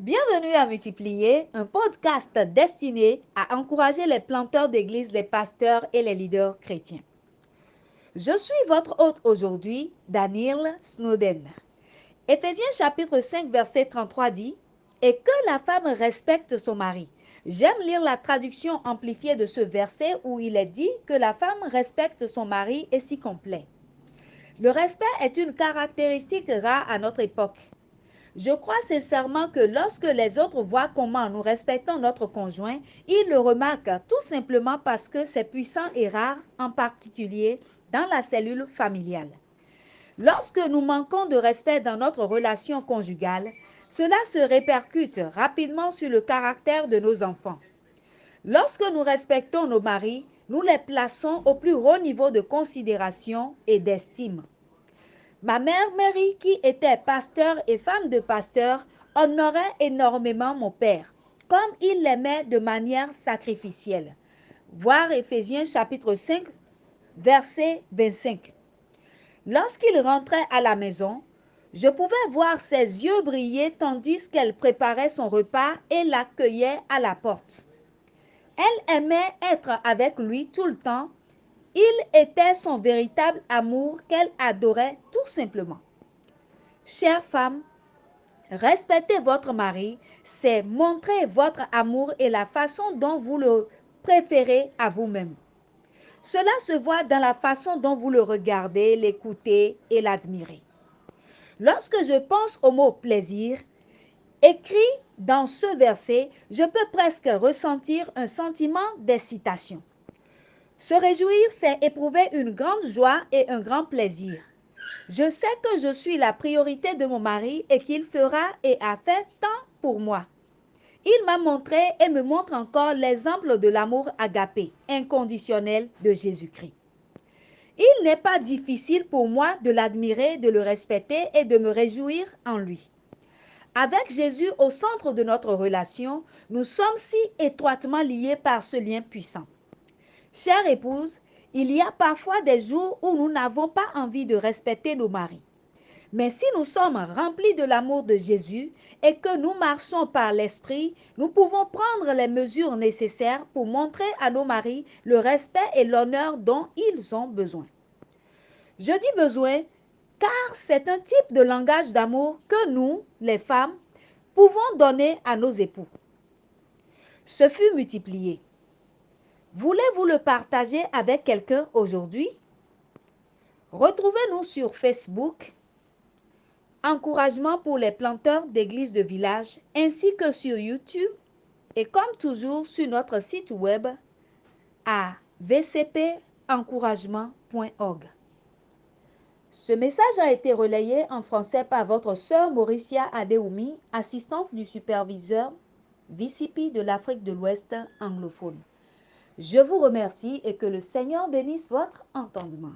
Bienvenue à Multiplier, un podcast destiné à encourager les planteurs d'église, les pasteurs et les leaders chrétiens. Je suis votre hôte aujourd'hui, Daniel Snowden. Éphésiens chapitre 5 verset 33 dit « Et que la femme respecte son mari ». J'aime lire la traduction amplifiée de ce verset où il est dit que la femme respecte son mari et s'y complaît. Le respect est une caractéristique rare à notre époque. Je crois sincèrement que lorsque les autres voient comment nous respectons notre conjoint, ils le remarquent tout simplement parce que c'est puissant et rare, en particulier dans la cellule familiale. Lorsque nous manquons de respect dans notre relation conjugale, cela se répercute rapidement sur le caractère de nos enfants. Lorsque nous respectons nos maris, nous les plaçons au plus haut niveau de considération et d'estime. Ma mère Mary, qui était pasteur et femme de pasteur, honorait énormément mon père, comme il l'aimait de manière sacrificielle. Voir Éphésiens chapitre 5, verset 25. Lorsqu'il rentrait à la maison, je pouvais voir ses yeux briller tandis qu'elle préparait son repas et l'accueillait à la porte. Elle aimait être avec lui tout le temps. Il était son véritable amour qu'elle adorait tout simplement. Chères femmes, respectez votre mari, c'est montrer votre amour et la façon dont vous le préférez à vous-même. Cela se voit dans la façon dont vous le regardez, l'écoutez et l'admirez. Lorsque je pense au mot plaisir, écrit dans ce verset, je peux presque ressentir un sentiment d'excitation. Se réjouir, c'est éprouver une grande joie et un grand plaisir. Je sais que je suis la priorité de mon mari et qu'il fera et a fait tant pour moi. Il m'a montré et me montre encore l'exemple de l'amour agapé, inconditionnel de Jésus-Christ. Il n'est pas difficile pour moi de l'admirer, de le respecter et de me réjouir en lui. Avec Jésus au centre de notre relation, nous sommes si étroitement liés par ce lien puissant. Chère épouse, il y a parfois des jours où nous n'avons pas envie de respecter nos maris. Mais si nous sommes remplis de l'amour de Jésus et que nous marchons par l'Esprit, nous pouvons prendre les mesures nécessaires pour montrer à nos maris le respect et l'honneur dont ils ont besoin. Je dis besoin car c'est un type de langage d'amour que nous, les femmes, pouvons donner à nos époux. Ce fut multiplié. Voulez-vous le partager avec quelqu'un aujourd'hui? Retrouvez-nous sur Facebook, Encouragement pour les planteurs d'églises de village, ainsi que sur YouTube et comme toujours sur notre site web à vcpencouragement.org. Ce message a été relayé en français par votre sœur Mauricia Adeoumi, assistante du superviseur VCP de l'Afrique de l'Ouest anglophone. Je vous remercie et que le Seigneur bénisse votre entendement.